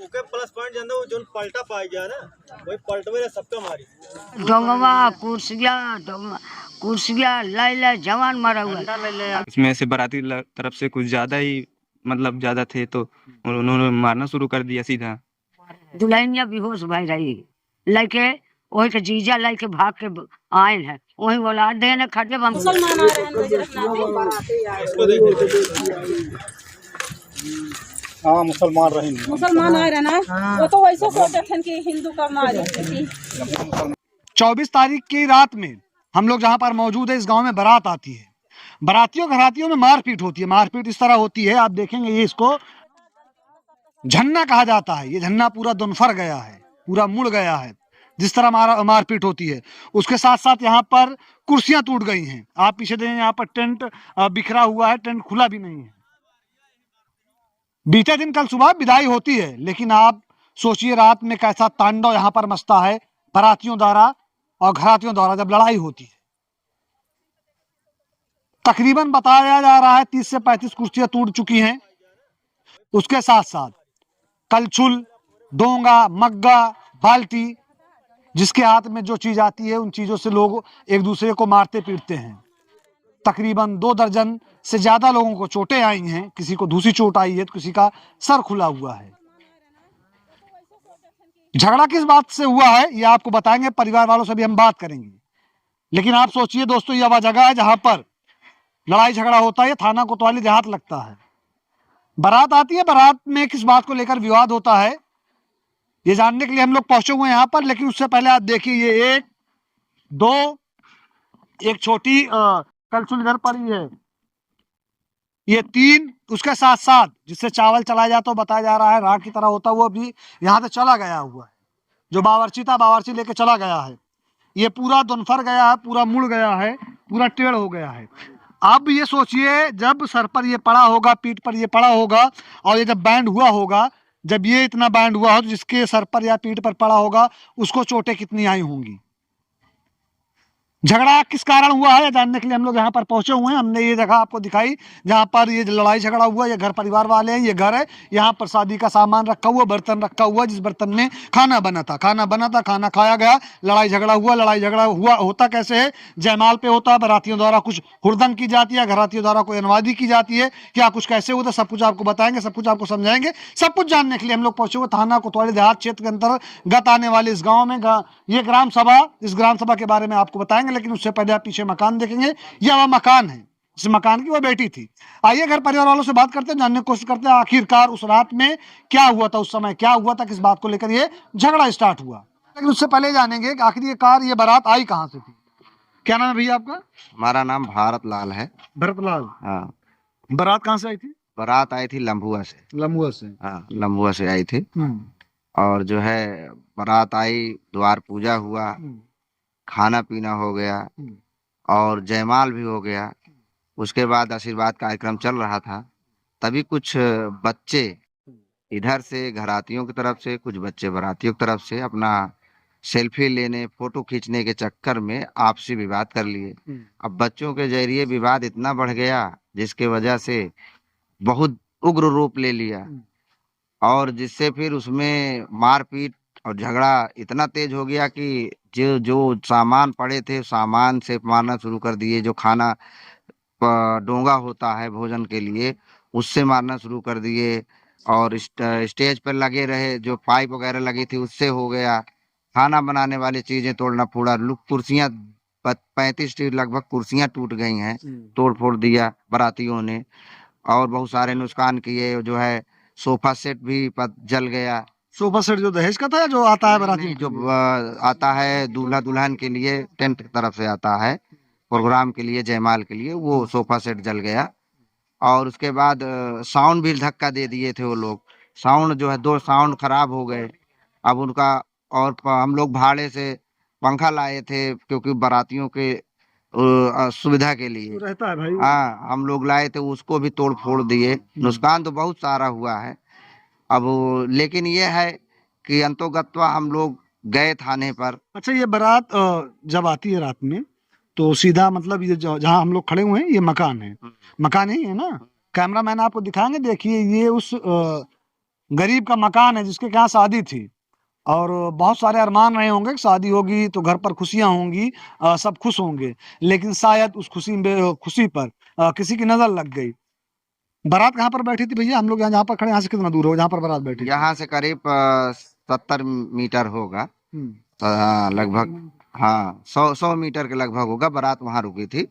Okay plus point जानदा वो zone पलटा पाई गया ना वही पलटवे रे सबका मारी डोंगवा कुर्सिया लै जवान मारा हुआ। इसमें से बाराती तरफ से कुछ ज्यादा ही मतलब ज्यादा थे तो उन्होंने मारना शुरू कर दिया सीधा। दुल्हनिया बेहोश भाई रही लैके वही के जीजा लैके भाग के आए हैं वही बोला देने खटे मुसलमान आ रहे हैं गुजरात इसको देखिए हाँ मुसलमान रहे मुसलमान आ रहे ना वो तो वैसे सोचते थे कि हिंदू का मारी थी। 24 तारीख की रात में हम लोग जहाँ पर मौजूद है इस गांव में बारात आती है। बारातियों घरातियों में मारपीट होती है। मारपीट इस तरह होती है, आप देखेंगे ये इसको झन्ना कहा जाता है। ये झन्ना पूरा दुनफर गया है, पूरा मुड़ गया है जिस तरह मारपीट होती है। उसके साथ साथ यहाँ पर कुर्सियां टूट गई हैं। आप पीछे देखें यहाँ पर टेंट बिखरा हुआ है, टेंट खुला भी नहीं है। बीते दिन कल सुबह विदाई होती है, लेकिन आप सोचिए रात में कैसा तांडव यहाँ पर मचता है बारातियों द्वारा और घरातियों द्वारा जब लड़ाई होती है। तकरीबन बताया जा रहा है 30 से 35 कुर्सियां टूट चुकी हैं। उसके साथ साथ कलछुल, डोंगा, मग्गा, बाल्टी, जिसके हाथ में जो चीज आती है उन चीजों से लोग एक दूसरे को मारते पीटते हैं। तकरीबन 2 दर्जन से ज्यादा लोगों को चोटें आई हैं। किसी को दूसरी चोट आई है तो किसी का सर खुला हुआ है। झगड़ा किस बात से हुआ है ये आपको बताएंगे, परिवार वालों से भी हम बात करेंगे। लेकिन आप सोचिए दोस्तों, यह वह जगह है जहां पर लड़ाई झगड़ा होता है। थाना कोतवाली देहात लगता है। बारात आती है, बारात में किस बात को लेकर विवाद होता है ये जानने के लिए हम लोग पहुंचे हुए हैं यहाँ पर। लेकिन उससे पहले आप देखिए ये 1 2 एक छोटी कलछुल इधर पड़ी है, ये 3, उसके साथ साथ जिससे चावल चलाया जाता है बताया जा रहा है राख की तरह होता है, वो भी यहाँ से चला गया हुआ है। जो बावर्ची था बावर्ची लेके चला गया है। ये पूरा दुनफर गया है, पूरा मुड़ गया है, पूरा टेढ़ हो गया है। अब ये सोचिए जब सर पर ये पड़ा होगा, पीठ पर ये पड़ा होगा और ये जब बैंड हुआ होगा, जब ये इतना बैंड हुआ हो तो जिसके सर पर या पीठ पर पड़ा होगा उसको चोटें कितनी आई होंगी। झगड़ा किस कारण हुआ है जानने के लिए हम लोग यहाँ पर पहुंचे हुए हैं। हमने ये जगह आपको दिखाई जहाँ पर ये लड़ाई झगड़ा हुआ। ये घर परिवार वाले हैं, ये घर है, यहाँ पर शादी का सामान रखा हुआ, बर्तन रखा हुआ जिस बर्तन में खाना बना था, खाना खाया गया, लड़ाई झगड़ा हुआ। लड़ाई झगड़ा हुआ होता कैसे है, जयमाल पे होता है, बारातियों द्वारा कुछ हुड़दंग की जाती है, घरातियों द्वारा कोई अनुवादी की जाती है। क्या कुछ कैसे होता है सब कुछ आपको बताएंगे, सब कुछ आपको समझाएंगे। सब कुछ जानने के लिए हम लोग पहुंचे हुए थाना कोतवाली देहात क्षेत्र के अंतर्गत आने वाले इस गाँव में। ये ग्राम सभा, इस ग्राम सभा के बारे में आपको बताएंगे। लेकिन उससे पहले आप पीछे मकान देखेंगे, यह वह मकान है जिस मकान की वो बेटी थी। आइए घर परिवार वालों से बात करते हैं, जानने की कोशिश करते हैं आखिरकार उस रात में क्या हुआ था, उस समय क्या हुआ था, किस बात को लेकर ये झगड़ा स्टार्ट हुआ। लेकिन उससे पहले जानेंगे कि आखिर ये बारात आई कहाँ से थी। क्या नाम है भैया आपका? हमारा नाम भारत लाल है। भरत लाल। हाँ। बारात कहाँ से आई थी? बारात आई थी लम्बुआ से। लम्बुआ से? हाँ, लम्बुआ से आई थी। और जो है बारात आई, द्वार पूजा हुआ, खाना पीना हो गया और जयमाल भी हो गया। उसके बाद आशीर्वाद कार्यक्रम चल रहा था। तभी कुछ बच्चे इधर से घरातियों की तरफ से, कुछ बच्चे बारातियों की तरफ से अपना सेल्फी लेने, फोटो खींचने के चक्कर में आपसी विवाद कर लिए। अब बच्चों के जरिए विवाद इतना बढ़ गया जिसके वजह से बहुत उग्र रूप ले लिया और जिससे फिर उसमें मारपीट और झगड़ा इतना तेज हो गया कि जो जो सामान पड़े थे सामान से मारना शुरू कर दिए। जो खाना डोंगा होता है भोजन के लिए उससे मारना शुरू कर दिए और स्टेज पर लगे रहे जो पाइप वगैरह लगी थी उससे हो गया। खाना बनाने वाली चीजें तोड़ना फोड़ा, कुर्सियां 35 लगभग कुर्सियां टूट गई हैं, तोड़ फोड़ दिया बारातियों ने और बहुत सारे नुकसान किए। जो है सोफा सेट भी जल गया। सोफा सेट जो दहेज का था या जो आता है बाराती? जो आता है दूल्हा दुल्हन के लिए, टेंट की तरफ से आता है प्रोग्राम के लिए, जयमाल के लिए, वो सोफा सेट जल गया। और उसके बाद साउंड भी धक्का दे दिए थे वो लोग। साउंड जो है 2 साउंड खराब हो गए। अब उनका और हम लोग भाड़े से पंखा लाए थे क्योंकि बारातियों के सुविधा के लिए रहता है भाई। हाँ, हम लोग लाए थे, उसको भी तोड़ फोड़ दिए। नुकसान तो बहुत सारा हुआ है। अब लेकिन ये है कि अंतोगत्वा हम लोग गए थाने पर। अच्छा, ये बारात जब आती है रात में तो सीधा मतलब ये जहाँ हम लोग खड़े हुए हैं ये मकान है, मकान ही है ना? कैमरामैन आपको दिखाएंगे। देखिए ये उस गरीब का मकान है जिसके यहाँ शादी थी और बहुत सारे अरमान रहे होंगे कि शादी होगी तो घर पर खुशियां होंगी, सब खुश होंगे, लेकिन शायद उस खुशी पर किसी की नजर लग गई। बारात कहाँ पर बैठी थी भैया? हम लोग यहाँ पर खड़े, यहाँ से कितना दूर हो जहाँ पर बारात बैठी थी? यहाँ से करीब 70 मीटर होगा, लगभग। हाँ, 100 मीटर के लगभग होगा। बारात वहाँ रुकी थी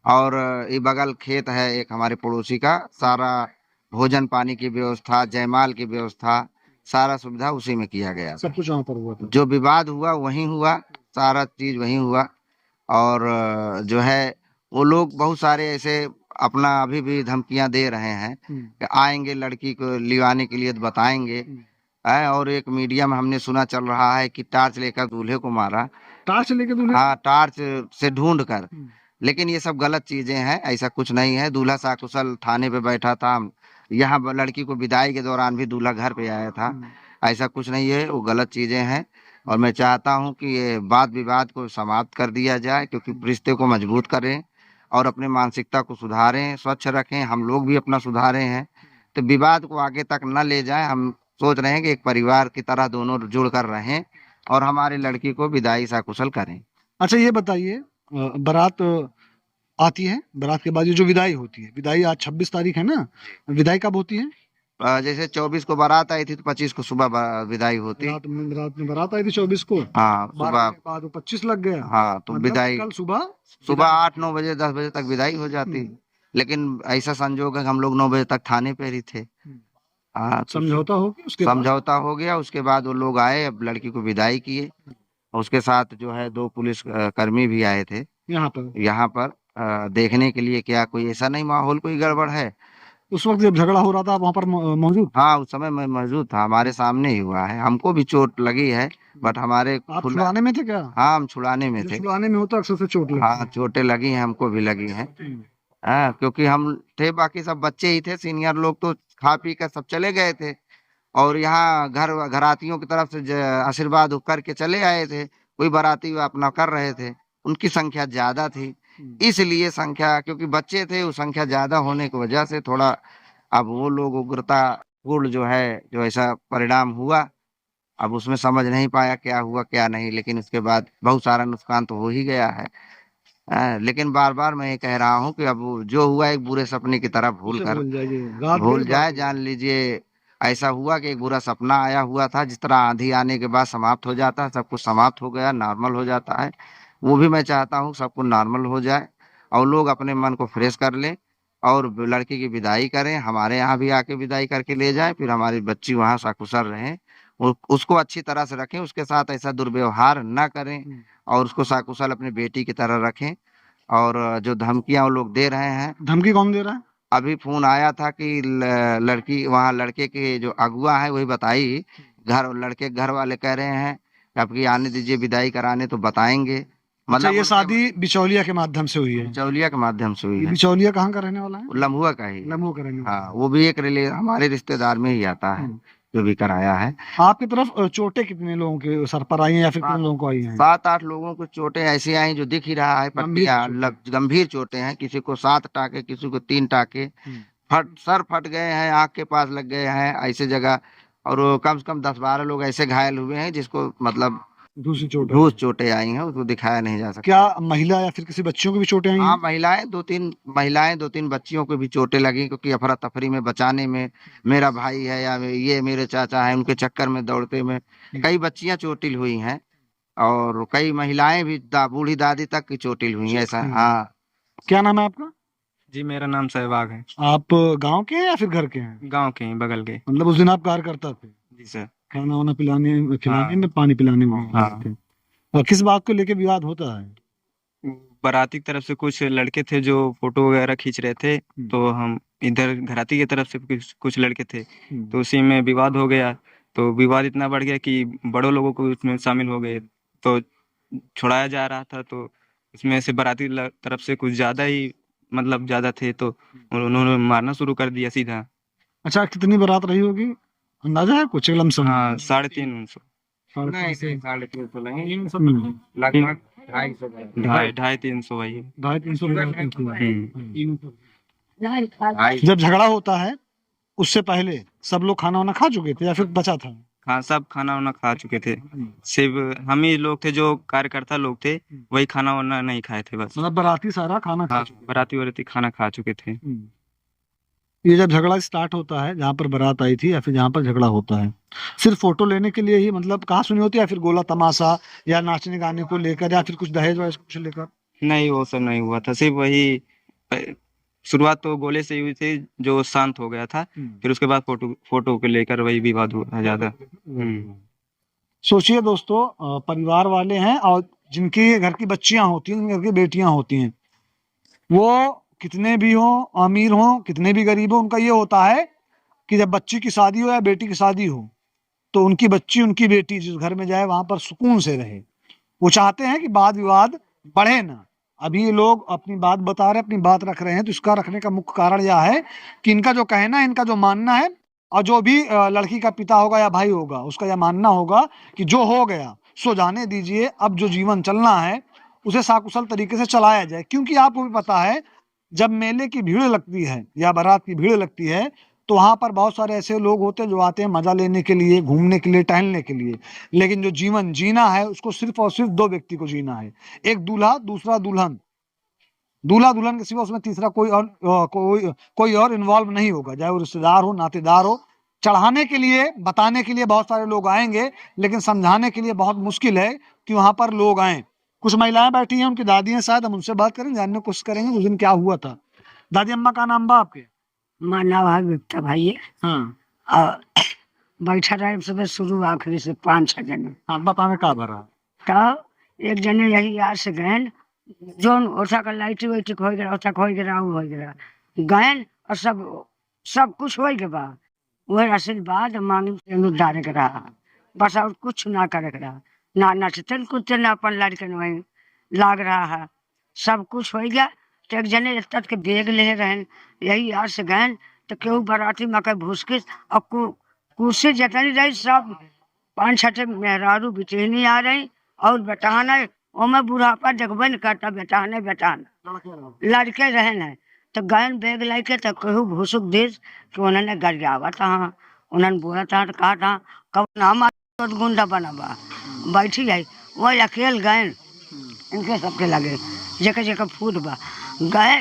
और ये बगल खेत है एक हमारे पड़ोसी का। सारा भोजन पानी की व्यवस्था, जयमाल की व्यवस्था, सारा सुविधा उसी में किया गया। सब कुछ वहाँ पर हुआ था। जो विवाद हुआ वहीं हुआ, सारा चीज वहीं हुआ। और जो है वो लोग बहुत सारे ऐसे अपना अभी भी धमकियां दे रहे हैं कि आएंगे लड़की को लिवाने के लिए तो बताएंगे। और एक मीडिया में हमने सुना चल रहा है कि टार्च लेकर दूल्हे को मारा। टार्च लेके दूल्हे? हाँ, टार्च से ढूंढ कर। लेकिन ये सब गलत चीजें हैं, ऐसा कुछ नहीं है। दूल्हा साकुशल थाने पे बैठा था। यहाँ लड़की को विदाई के दौरान भी दूल्हा घर पे आया था। ऐसा कुछ नहीं है, वो गलत चीजें हैं। और मैं चाहता हूँ कि ये वाद विवाद को समाप्त कर दिया जाए, क्योंकि रिश्ते को मजबूत करें और अपने मानसिकता को सुधारें, स्वच्छ रखें। हम लोग भी अपना सुधारे हैं तो विवाद को आगे तक न ले जाए। हम सोच रहे हैं कि एक परिवार की तरह दोनों जुड़ कर रहें और हमारी लड़की को विदाई सकुशल करें। अच्छा ये बताइए, बारात आती है, बारात के बाद ये जो विदाई होती है, विदाई आज 26 तारीख है ना, विदाई कब होती है? जैसे 24 को बारात आई थी तो 25 को सुबह विदाई होती। रात में बारात आई थी 24 को। हाँ, सुबह के बाद 25 लग गया। हाँ, तो मतलब विदाई कल सुबह 8-9 बजे 10 बजे तक विदाई हो जाती। लेकिन ऐसा संजोग है कि हम लोग 9 बजे तक थाने पे ही थे। हाँ, तो समझौता हो गया, उसके समझौता हो गया। उसके बाद वो लोग आए, अब लड़की को विदाई किए। उसके साथ जो है 2 पुलिस कर्मी भी आए थे यहाँ पर देखने के लिए क्या कोई ऐसा नहीं माहौल कोई गड़बड़ है। उस वक्त जब झगड़ा हो रहा था आप वहाँ पर मौजूद? हाँ, उस समय मैं मौजूद था, हमारे सामने ही हुआ है। हमको भी चोट लगी है, बट हमारे आप छुड़ाने में थे क्या? हाँ, हम छुड़ाने में थे। छुड़ाने में होता अक्सर से चोट लगती है। हाँ, चोटें लगी हैं, हमको भी लगी हैं। हाँ, क्योंकि हम थे, बाकी सब बच्चे ही थे। सीनियर लोग तो खा पी कर सब चले गए थे और यहाँ घरातियों की तरफ से आशीर्वाद करके चले आए थे। कोई बाराती अपना कर रहे थे, उनकी संख्या ज्यादा थी, इसलिए संख्या, क्योंकि बच्चे थे, वो संख्या ज्यादा होने की वजह से थोड़ा अब वो लोग उग्रता पूर्ण जो है, जो ऐसा परिणाम हुआ, अब उसमें समझ नहीं पाया क्या हुआ क्या नहीं। लेकिन उसके बाद बहुत सारा नुकसान तो हो ही गया है। लेकिन बार बार मैं ये कह रहा हूँ कि अब जो हुआ एक बुरे सपने की तरह भूल जाए। जान लीजिए ऐसा हुआ कि एक बुरा सपना आया हुआ था, जिस तरह आंधी आने के बाद समाप्त हो जाता है, सब कुछ समाप्त हो गया, नॉर्मल हो जाता है। वो भी मैं चाहता हूँ सब कुछ नॉर्मल हो जाए और लोग अपने मन को फ्रेश कर लें और लड़की की विदाई करें। हमारे यहाँ भी आके विदाई करके ले जाएं, फिर हमारी बच्ची वहाँ सकुशल रहें, उसको अच्छी तरह से रखें, उसके साथ ऐसा दुर्व्यवहार न करें और उसको सकुशल अपनी बेटी की तरह रखें। और जो धमकियां वो लोग दे रहे हैं। धमकी कौन दे रहा है? अभी फोन आया था कि लड़की वहाँ लड़के के जो अगुआ है वही बताई, लड़के घर वाले कह रहे हैं कि आपकी आने दीजिए, विदाई कराने तो बताएंगे। मतलब ये शादी बिचौलिया के माध्यम से हुई है? बिचौलिया के माध्यम से हुई है। बिचौलिया कहाँ का रहने वाला है? लम्हुआ का ही। लम्हुआ का रहने वाला। हाँ, वो भी एक हमारे रिश्तेदार में ही आता है जो भी कराया है। आपकी तरफ चोटें कितने लोगों के सर पर आई हैं या फिर कितने लोगों को आई हैं? 7-8 लोगों को चोटें ऐसी आई जो दिख ही रहा है, पट्टियां गंभीर चोटें हैं। किसी को 7 टाके, किसी को 3 टाके, सर फट गए हैं, आँख के पास लग गए हैं ऐसे जगह। और कम से कम 10-12 लोग ऐसे घायल हुए हैं जिसको मतलब घूस चोटें आई हैं, उसको दिखाया नहीं जा सकता। क्या महिला या फिर किसी बच्चियों को भी चोटें आई? हाँ, महिलाएं 2-3 बच्चियों को भी चोटें लगी, क्योंकि अफरा तफरी में बचाने में, मेरा भाई है या ये मेरे चाचा है, उनके चक्कर में दौड़ते में कई बच्चियां चोटिल हुई हैं और कई महिलाएं भी बूढ़ी दादी तक की चोटिल हुई हैं। ऐसा। हाँ। क्या नाम है आपका? जी, मेरा नाम सहवाग है। आप गांव के हैं या फिर घर के हैं? गांव के हैं, बगल के। मतलब उस दिन आप कार्यकर्ता थे? जी सर। खाना वाना खिलाने में, पानी पिलाने में। हाँ। थे। और किस बात को लेके विवाद होता है? बाराती की तरफ से कुछ लड़के थे जो फोटो वगैरह खींच रहे थे, तो हम इधर घराती की तरफ से कुछ लड़के थे, तो उसी में विवाद हो गया। तो विवाद इतना बढ़ गया कि बड़ों लोगों को उसमें शामिल हो गए, तो छुड़ाया जा रहा था। तो उसमें से बाराती तरफ से कुछ ज्यादा ही मतलब ज्यादा थे, तो उन्होंने मारना शुरू कर दिया सीधा। अच्छा, कितनी बारात रही होगी, अंदाजा है कुछ? लमसम? हाँ, 350। 350 नहीं, लगभग 250-300 वही। 250-300। जब झगड़ा होता है उससे पहले सब लोग खाना वाना खा चुके थे या फिर बचा था? हाँ, सब खाना वाना खा चुके थे। सिर्फ हम ही लोग थे जो कार्यकर्ता लोग थे, वही खाना वाना नहीं खाए थे बस। मतलब बाराती सारा खाना खा हाँ, चुके बाराती वाराती खाना खा चुके थे। थे। ये जब झगड़ा स्टार्ट होता है, जहाँ पर बारात आई थी या फिर जहाँ पर झगड़ा होता है, सिर्फ फोटो लेने के लिए ही मतलब कहा सुनी होती है, या फिर गोला तमाशा या नाचने गाने को लेकर या फिर कुछ दहेज वहेज कुछ लेकर? नहीं, वो सब नहीं हुआ था। सिर्फ वही शुरुआत तो गोले से हुई थी, जो शांत हो गया था। फिर उसके बाद फोटो फोटो को लेकर वही विवाद हुआ ज्यादा। सोचिए दोस्तों, परिवार वाले हैं और जिनकी घर की बच्चियां होती हैं, घर की बेटियां होती हैं, वो कितने भी हों, अमीर हों, कितने भी गरीब हों, उनका ये होता है कि जब बच्ची की शादी हो या बेटी की शादी हो तो उनकी बच्ची, उनकी बेटी जिस घर में जाए वहां पर सुकून से रहे। वो चाहते हैं कि वाद विवाद बढ़े ना। अभी ये लोग अपनी बात बता रहे, अपनी बात रख रहे हैं, तो इसका रखने का मुख्य कारण यह है कि इनका जो कहना है, इनका जो मानना है, और जो भी लड़की का पिता होगा या भाई होगा, उसका यह मानना होगा कि जो हो गया सो जाने दीजिए, अब जो जीवन चलना है उसे साकुशल तरीके से चलाया जाए। क्योंकि आपको भी पता है, जब मेले की भीड़ लगती है या बारात की भीड़ लगती है तो वहां पर बहुत सारे ऐसे लोग होते हैं जो आते हैं मजा लेने के लिए, घूमने के लिए, टहलने के लिए। लेकिन जो जीवन जीना है उसको सिर्फ और सिर्फ दो व्यक्ति को जीना है, एक दूल्हा, दूसरा दुल्हन। दूल्हा दुल्हन के सिवा उसमें तीसरा कोई और इन्वॉल्व नहीं होगा, चाहे वो रिश्तेदार हो, नातेदार हो। चढ़ाने के लिए, बताने के लिए बहुत सारे लोग आएंगे, लेकिन समझाने के लिए बहुत मुश्किल है कि वहां पर लोग आए। कुछ महिलाएं बैठी हैं, उनकी दादी हैं, शायद हम उनसे बात करें, जानने की कोशिश करेंगे उस दिन क्या हुआ था। दादी अम्मा का नाम बा आपके? माना भाई बिकता भाई हाँ और बैठा रहे सुबह शुरू आखिरी से 5-6 जने। हाँ, बताने का भरा। तब एक जने यही यार से गए जोन ओसा का लाइट वाइट हो गया, ओसा हो गया, हो गया गए और सब कुछ हो गया बा। वह आशीर्वाद मांगे से डारे के रहा, बस और कुछ ना करे के रहा, ना नचते कूदते ना अपन लड़कन वहीं लाग रहा है। सब कुछ हो गया तो एक जने तट के बेग ले रहे, यही यार से गए तो केहू बराती मकई भूसकिस और कुर्सी जितनी रही सब 5-6 मेहरारू बिटहनी आ रही और बेटान है, ओमे बुढ़ापा देखबे न करता, बेटान लड़के रहे न। तो गैन बेग लेके तो कहू भूसुक दिस कि उन्होंने गरियावा था, उन्होंने बोला था, कहा था कब नाम गुंडा बना बा बैठी है वही अकेल गए इनके सबके लगे जेके जेके फूट बा गए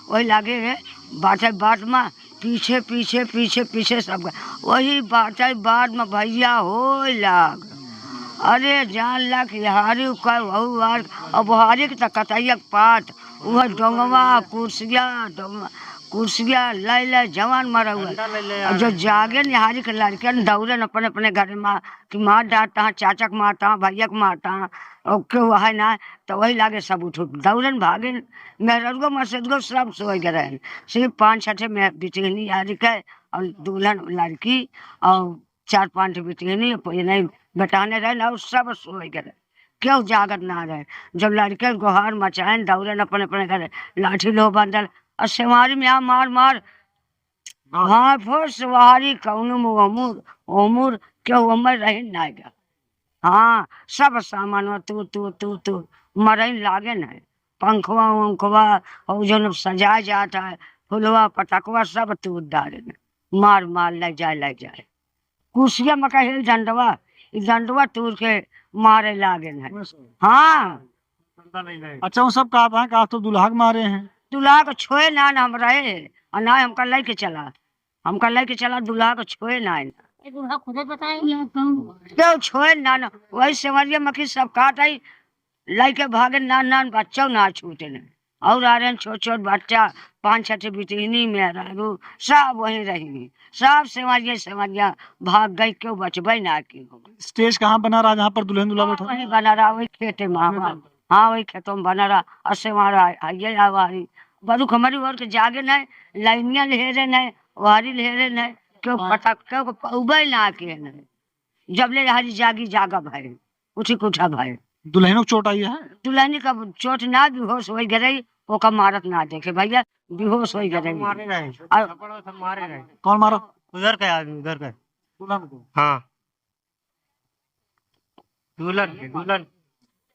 वही लगे बात में पीछे पीछे पीछे पीछे सब गए वही बात में भैया हो लाग। अरे जान लग हारी अब हारी के कतैया पात वह डोंगवा कुर्सिया ले जवान मरा हुआ जो जागे निहारी के लड़के दौड़न अपने अपने घर में कि मार डांटता, चाचा को मारता, भैया को मारता और क्यों है ना। तो वही लागे सब उठ दौड़न भागे, मेहरगो मसदगो सब सोए गए। सिर्फ 5-6 में बिटहनी हारी के और दुल्हन लड़की और 4-5 बिटहनी नहीं बेटाने रहे ना, सब सोए गए, क्यों जागत ना रहे। जब लड़के गुहार मचाए दौड़न अपने अपने घर, लाठी लो बंदल और सेवारी में आ मार मार हाँ फिर सवारी कौन ओमुर क्यों उमर रही ना गया। हाँ सब सामान तू मरन लागे न, पंखवा वंखवा और जो सजाया जाता है फुलवा पटकवा सब तू डाले मार मार लग जाए। कुर्सिया मका हिल डंडवा तूर के मारे लागे न। हाँ अच्छा, वो सब कहा तो दुल्हा के मारे हैं? दूल्हा को छोए ना हम रहे और ना हमका लेके चला दूल्हा को छोए ना खुदे बताए छोए ना वही सेवरिया मक्खी सब काट आई लेके भागे ना बच्चों ना छूटे न। और आ रहे छोट बच्चा 5-6 बिटहनी मेहरारू सब वहीं रहेंगी, सब सेवरिया भाग गई, क्यों बचबे ना क्यों। स्टेज कहाँ बना रहा जहाँ पर दुल्हन दूल्हा बैठा? वही बना रहा वही खेते में। हाँ वही खेतों में बना रहा और सेवारा आइए आवारी बरुख हमारी और के जागे न लाइनिया लहेरे न वारी लहेरे न क्यों पटक क्यों पौबे ना के न। जब ले हरी जागा भाई उठी कुठा भाई। दुल्हनों को चोट आई है? दुल्हनी का चोट ना बेहोश हो गई, वो का मारत ना देखे भैया, बेहोश हो गई। कौन मारा? उधर का आदमी, उधर का दुल्हन को? हाँ दुल्हन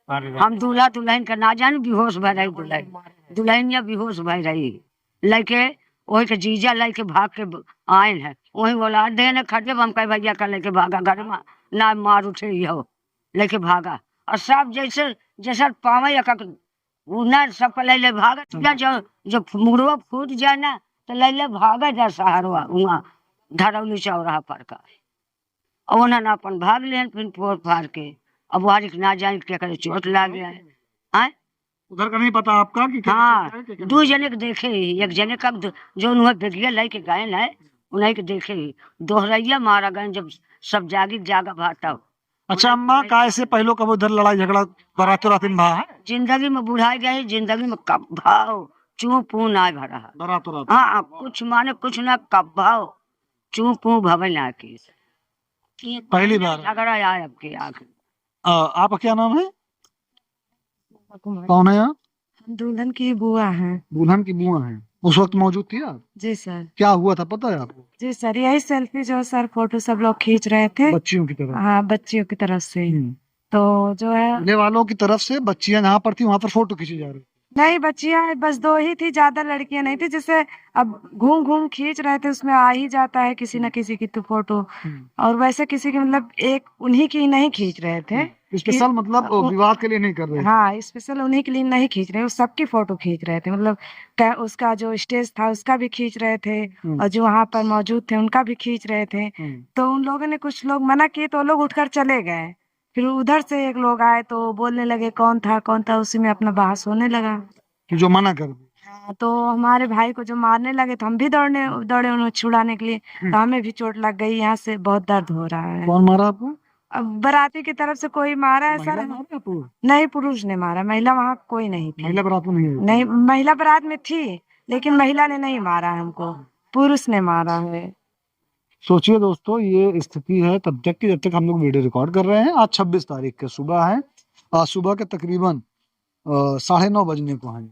हम दूल्हा दुल्हन का ना जान बेहोश भय रही, दुल्हनिया बेहोश भय रही लेके वही के जीजा लेके भाग के आए हैं, वही बोला दे न खटे, हम कहे भैया का लेके भागा घर में ना मार उठे हो लेके भागा। और सब जैसे जैसा पावे वो ना सब ले ले भागा, जो मुड़वा फूट जाए ना तो ले ले भागा जा सहारवा वहाँ धरौली चौराहा पर का। और उन्होंने अपन भाग लिया फिर फोड़ फाड़ के। अब वहां ना जाने क्या करे, चोट लग गया है। आए उधर का नहीं पता आपका कि क्या हाँ, चोट है, क्या दो जने के देखे ही, एक जने का जो उन्हें बेगिया लेके गए है उन्हीं के देखे ही, दोहरैया मारा गए जब सब जागा भाता। अच्छा अम्मा का ऐसे पहले कब उधर लड़ाई झगड़ा बरातों रातिन भा है? जिंदगी में बुढ़ाई गए, जिंदगी में कब भाव चू पू ना भरा है। बरातों रात हाँ, कुछ माने कुछ ना कब भाव चू पू भवे ना की। पहली बार झगड़ा आया अब के आगे। आपका क्या नाम है? कौन है आप? हम दुल्हन की बुआ हैं। दुल्हन की बुआ है। उस वक्त मौजूद थी आप? जी सर। क्या हुआ था पता है आपको? जी सर, यही सेल्फी जो सर फोटो सब लोग खींच रहे थे, बच्चियों की तरफ? हाँ बच्चियों की तरफ से। तो जो है दूल्हे वालों की तरफ से बच्चियां जहाँ पर थी वहाँ पर फोटो खींची जा रही। नहीं, बच्चियां बस 2 ही थी, ज्यादा लड़कियां नहीं थी। जिससे अब घूम घूम खींच रहे थे, उसमें आ ही जाता है किसी न किसी की तो फोटो। और वैसे किसी की मतलब एक उन्हीं की नहीं खींच रहे थे स्पेशल, मतलब विवाद के लिए नहीं कर रहे? हाँ, स्पेशल उन्हीं के लिए नहीं खींच रहे, वो सबकी फोटो खींच रहे थे। मतलब उसका जो स्टेज था उसका भी खींच रहे थे, और जो वहाँ पर मौजूद थे उनका भी खींच रहे थे। तो उन लोगों ने, कुछ लोग मना किए तो वो लोग उठकर चले गए। फिर उधर से एक लोग आए तो बोलने लगे कौन था, उसी में अपना बहस होने लगा जो मना कर दी। हाँ, तो हमारे भाई को जो मारने लगे तो हम भी दौड़े उन्हें छुड़ाने के लिए। तो हमें भी चोट लग गई, यहाँ से बहुत दर्द हो रहा है। कौन मारा आपको? अब बाराती की तरफ से कोई मारा है सर? नहीं, पुरुष ने मारा, महिला वहाँ कोई नहीं थी। महिला बारात में नहीं आई? नहीं, महिला बारात में थी लेकिन महिला ने नहीं मारा हमको, पुरुष ने मारा है। सोचिए दोस्तों, ये स्थिति है तब तक कि जब तक हम लोग वीडियो रिकॉर्ड कर रहे हैं। आज 26 तारीख के सुबह है, आज सुबह के तकरीबन 9:30 बजने को हैं।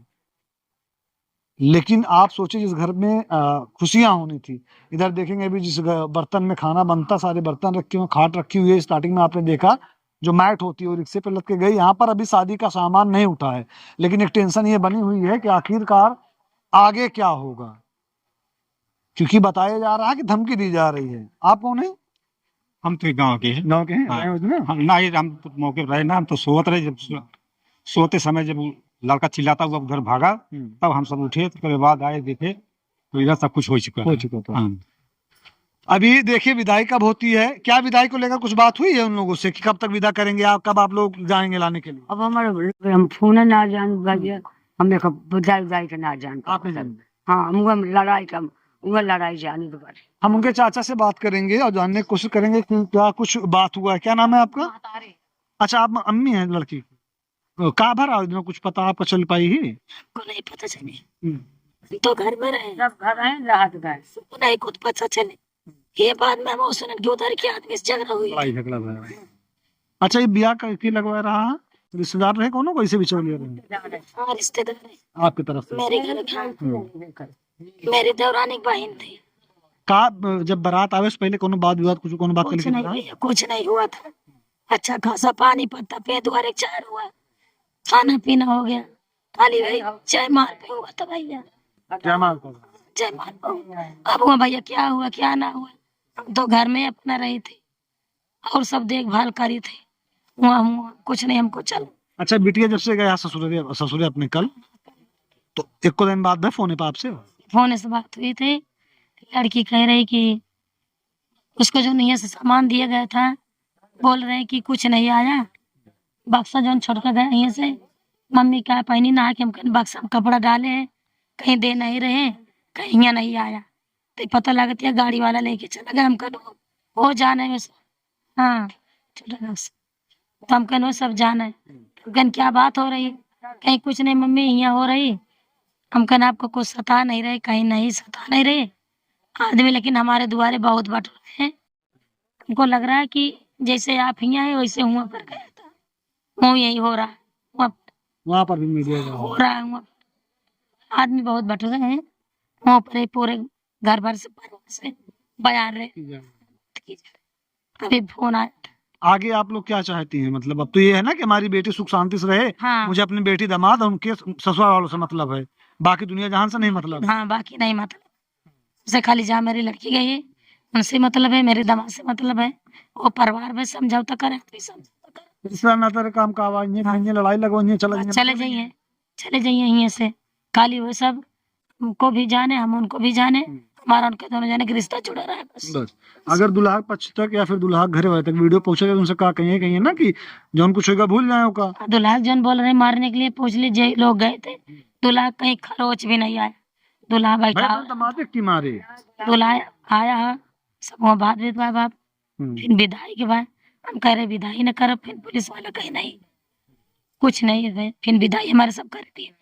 लेकिन आप सोचिए जिस घर में खुशियां होनी थी, इधर देखेंगे अभी जिस बर्तन में खाना बनता, सारे बर्तन रखे हुए, खाट रखी हुई है। स्टार्टिंग में आपने देखा जो मैट होती है वो रिक्शे पे लग के गई। यहाँ पर अभी शादी का सामान नहीं उठा है, लेकिन एक टेंशन ये बनी हुई है कि आखिरकार आगे क्या होगा, क्योंकि बताया जा रहा है कि धमकी दी जा रही है। आप कौन है? हम तो गांव के हैं। गाँव के हैं? हाँ। आए हो इसमें? हम ना ही हम तो मौके पर रहे ना, हम तो सोत रहे। जब सोते समय जब लड़का चिल्लाता हुआ उधर भागा, तब हम सब उठे। तो उसके बाद आए देखे तो इधर सब कुछ हो चुका था। हाँ। अभी देखिए विदाई कब होती है, क्या विदाई को लेकर कुछ बात हुई है उन लोगों से कि कब तक विदा करेंगे आप, कब आप लोग जाएंगे लाने के लिए? अब हमारे हम फोन ना जान भैया, हमें बुझाई के ना जान। आपने जान? हाँ, हम लड़ाई जाने दो। हम उनके चाचा से बात करेंगे और जानने की कोशिश करेंगे कि क्या कुछ बात हुआ है। क्या नाम है आपका? अच्छा, आप अम्मी हैं लड़की की? कहाँ भर आदमी, कुछ पता आपको चल पाई ही? को नहीं पता चले, तो घर में रहे, सब घर हैं, राहत गए, नहीं कुछ पता चले। ये बाद में हम सुन के उधर के आदमी से झगड़ा हुई। लड़ाई झगड़ा हुआ। अच्छा, ये ब्याह करके लगवा रहा है? रिश्तेदार रहे कोनो, कैसे बिचौलिए रहे? हाँ, रिश्तेदार है आपकी तरफ से? मेरे घर का, मेरी देवरानी की बहन थी। का जब बारात आवे से पहले कोनो बात विवाद कोनो बात कुछ नहीं भैया, कुछ नहीं हुआ था। अच्छा खासा पानी पत्ता पे द्वारे चार हुआ, खाना पीना हो गया, खाली भाई जयमाल पे हुआ था भैया। जयमाल अब हुआ भैया, क्या हुआ क्या ना हुआ, हम तो घर में अपना रहे थे और सब देखभाल करी थे। हुआ कुछ नहीं, हमको चल। अच्छा, बिटिया जब से गया ससुरे अपने कल, तो एक को दिन बाद फोन पे आपसे फोन से बात हुई थी। लड़की कह रही कि उसको जो नहीं से सामान दिया गया था, बोल रहे कि कुछ नहीं आया। बक्सा जो छोड़ कर गए यहाँ से, मम्मी क्या पहनी नहा के, हम कहीं बक्सा में कपड़ा डाले हैं, कहीं दे नहीं रहे, कहीं यहाँ नहीं आया। तो पता लगती है गाड़ी वाला लेके चला गया। हम कहो वो जाना है, हाँ छोटा, तो हम कहने सब जाना है। कहन क्या बात हो रही, कहीं कुछ नहीं मम्मी यहाँ हो रही। हम कहना आपको कुछ सता नहीं रहे, कहीं नहीं सता नहीं रहे आदमी, लेकिन हमारे द्वारे बहुत बट रहे हैं। हमको लग रहा है कि जैसे आप यहाँ है वैसे वहाँ पर गया था, वो यही हो रहा है, वहाँ पर भी मीडिया हो रहा है। वहाँ आदमी बहुत बट रहे हैं, वहाँ पर पूरे घर भर से बयान रहे। अभी फोन आया। आगे आप लोग क्या चाहती हैं? मतलब अब तो ये है ना कि हमारी बेटी सुख शांति से रहे। हाँ। मुझे अपनी बेटी दामाद और उनके ससुराल वालों से मतलब है, बाकी दुनिया जहान से नहीं मतलब। हाँ, बाकी नहीं मतलब। उसे खाली जहाँ मेरी लड़की गई है उनसे मतलब है, मेरे दामाद से मतलब है। वो परिवार में समझौता करे तो समझौता करे। इस तरह ना तेरे काम का आवाज नहीं खाएंगे, लड़ाई लगवाएंगे, चले जाइए यहीं से। खाली वो सब उनको भी जाने, हम उनको भी जाने, हमारा उनके दोनों जाने का रिश्ता जुड़ा रहा है बस। अगर दुल्हा पक्ष तक या फिर दुल्हा घर वाले तक वीडियो पहुंचेगा तो उनसे कहिए ना कि जो कुछ होगा भूल जाए होगा। दुल्हा जन बोल रहे मारने के लिए पूछ लीजिए, लोग गए थे, दुल्हा कहीं खरोच भी नहीं आया, दुल्हा बैठा की मारे, दुल्हा आया है, सब वहाँ बात भी बाप। फिर विदाई के बाद हम कह रहे विदाई न कर, फिर पुलिस वाला कहे नहीं कुछ नहीं है, फिर विदाई हमारे सब कर दिए।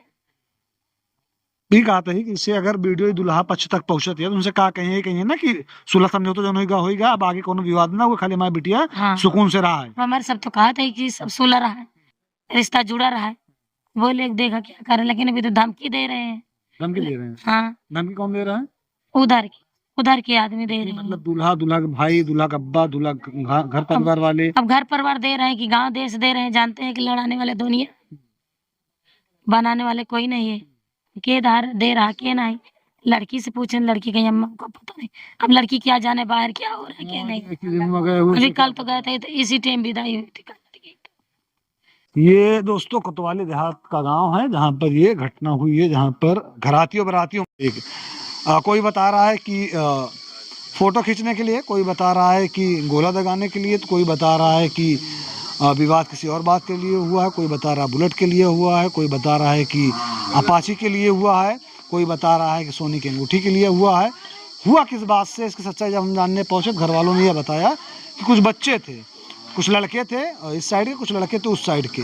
भी कहा था कि इससे अगर वीडियो दुल्हा पक्ष तक पहुंचती है तो उनसे कहिए ना कि सुलह समझौता जो होगा, अब आगे कोनो विवाद ना हो, खाली हमारी बिटिया सुकून से रहा है। हमारे सब तो कहा था कि सब सुलह रहा है, रिश्ता जुड़ा रहा है, वो लोग देखा क्या करे, लेकिन अभी तो धमकी दे रहे हैं। धमकी दे रहे हैं? हाँ। धमकी कौन दे रहा है? उधर के आदमी दे रहे हैं। मतलब दूल्हा का भाई, दूल्हा का अब्बा, दूल्हा घर परिवार वाले। अब घर परिवार दे रहे हैं कि गांव देश दे रहे हैं, जानते हैं कि लड़ाने वाले दुनिया बनाने वाले कोई नहीं है, के दे रहा के नहीं। लड़की से पूछे, लड़की कहीं अम्मा को पता नहीं, अब लड़की क्या जाने बाहर क्या हो रहा है क्या नहीं। अभी कल तो गए थे तो इसी टाइम विदाई हुई थी। ये दोस्तों कोतवाली देहात का गांव है जहां पर ये घटना हुई है, जहां पर घरातियों बरातियों कोई बता रहा है कि फोटो खींचने के लिए, कोई बता रहा है कि गोला दगाने के लिए, तो कोई बता रहा है कि विवाद किसी और बात के लिए हुआ है, कोई बता रहा है बुलेट के लिए हुआ है, कोई बता रहा है कि अपाची के लिए हुआ है, कोई बता रहा है कि सोनी की अंगूठी के लिए हुआ है। हुआ किस बात से, इसकी सच्चाई जब हम जानने पहुंचे, घर वालों ने यह बताया कि कुछ बच्चे थे, कुछ लड़के थे इस साइड के, कुछ लड़के थे उस साइड के।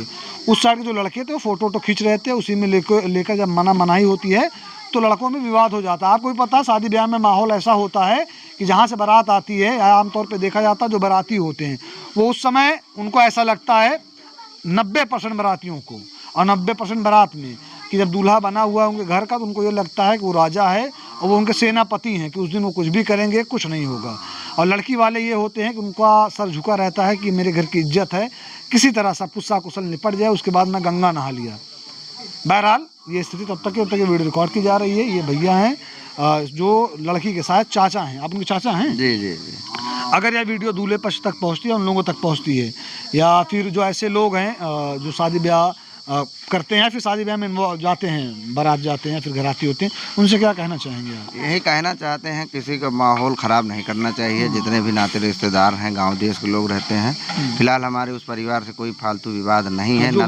उस साइड के जो लड़के थे वो फोटो खींच रहे थे, उसी में लेकर जब मनाही होती है तो लड़कों में विवाद हो जाता है। आपको भी पता है शादी ब्याह में माहौल ऐसा होता है कि जहाँ से बारात आती है, आमतौर पे देखा जाता है जो बाराती होते हैं वो उस समय उनको ऐसा लगता है 90% बारातियों को और 90% बारात में कि जब दूल्हा बना हुआ है उनके घर का, तो उनको ये लगता है कि वो राजा है और वो उनके सेनापति हैं, कि उस दिन वो कुछ भी करेंगे कुछ नहीं होगा। और लड़की वाले ये होते हैं कि उनका सर झुका रहता है कि मेरे घर की इज्जत है, किसी तरह सब कुछ साकुशल निपट जाए, उसके बाद मैं गंगा नहा लिया। बहरहाल ये स्थिति तब तक वीडियो रिकॉर्ड की जा रही है। ये भैया हैं जो लड़की के साथ चाचा हैं। आप उनके चाचा हैं? जी जी जी। अगर यह वीडियो दूल्हे पक्ष तक पहुंचती है, उन लोगों तक पहुंचती है, या फिर जो ऐसे लोग हैं जो शादी ब्याह करते हैं, फिर शादी ब्याह में जाते हैं, बारात जाते हैं, फिर घराती होते हैं, उनसे क्या कहना चाहेंगे आप? यही कहना चाहते हैं किसी का माहौल ख़राब नहीं करना चाहिए। जितने भी नाते रिश्तेदार हैं, गांव देश के लोग रहते हैं, फिलहाल हमारे उस परिवार से कोई फालतू विवाद नहीं है। जो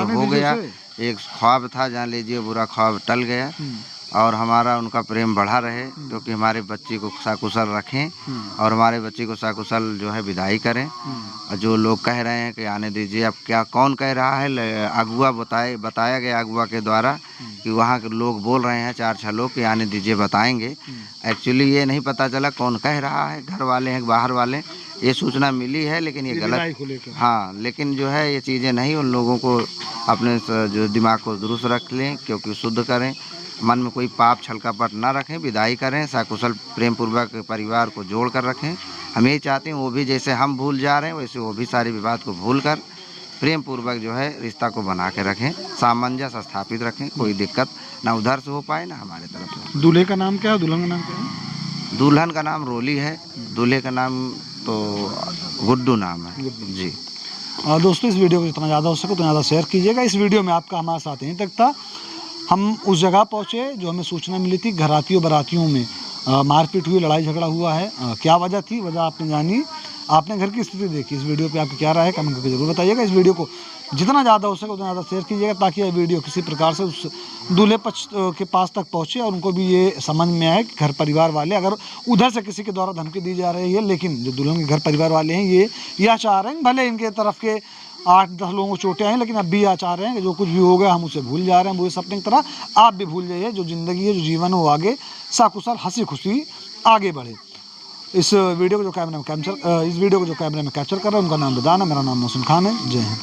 हो गया एक ख्वाब था, जान लीजिए बुरा ख्वाब टल गया और हमारा उनका प्रेम बढ़ा रहे, क्योंकि हमारे बच्चे को साकुशल रखें और हमारे बच्चे को साकुशल जो है विदाई करें। और जो लोग कह रहे हैं कि आने दीजिए, अब क्या कौन कह रहा है, अगुआ बताया गया अगुआ के द्वारा कि वहाँ के लोग बोल रहे हैं 4-6 लोग कि आने दीजिए बताएंगे। एक्चुअली ये नहीं पता चला कौन कह रहा है, घर वाले हैं बाहर वाले, ये सूचना मिली है लेकिन ये गलत। हाँ, लेकिन जो है ये चीज़ें नहीं, उन लोगों को अपने जो दिमाग को दुरुस्त रख लें, क्योंकि शुद्ध करें, मन में कोई पाप छल कपट ना रखें, विदाई करें, साकुशल प्रेम पूर्वक परिवार को जोड़ कर रखें। हम यही चाहते हैं वो भी जैसे हम भूल जा रहे हैं वैसे वो भी सारे विवाद को भूल कर प्रेम पूर्वक जो है रिश्ता को बना के रखें, सामंजस्य स्थापित रखें, कोई दिक्कत ना उधर से हो पाए ना हमारे तरफ से। दूल्हे का नाम क्या है, दुल्हन का नाम क्या है? दुल्हन का नाम रोली है, दूल्हे का नाम तो गुड्डू नाम है जी। दोस्तों इस वीडियो को जितना ज़्यादा हो सके उतना ज़्यादा शेयर कीजिएगा। इस वीडियो में आपका हमारे साथ यहीं तक था। हम उस जगह पहुँचे जो हमें सूचना मिली थी, घरातियों बारातियों में मारपीट हुई, लड़ाई झगड़ा हुआ है। क्या वजह थी, वजह आपने जानी, आपने घर की स्थिति देखी। इस वीडियो पे आपकी क्या राय है कमेंट करके जरूर बताइएगा। इस वीडियो को जितना ज़्यादा हो सके उतना ज़्यादा शेयर कीजिएगा ताकि यह वीडियो किसी प्रकार से उस दूल्हे पक्ष के पास तक पहुँचे और उनको भी ये समझ में आए कि घर परिवार वाले, अगर उधर से किसी के द्वारा धमकी दी जा रही है, लेकिन जो दुल्हन के घर परिवार वाले हैं ये यह चाह रहे हैं, भले इनके तरफ के 8-10 लोगों को चोटें आए, लेकिन अब भी यह चाह रहे हैं कि जो कुछ भी हो गया हम उसे भूल जा रहे हैं, बुरे सपने की तरह आप भी भूल जाइए। जो ज़िंदगी है, जो जीवन है, वो आगे साकुशल हंसी खुशी आगे बढ़े। इस वीडियो को जो कैमरे में कैप्चर कर रहे हैं उनका नाम बदाना, मेरा नाम मोहसिन खान है। जय हिंद।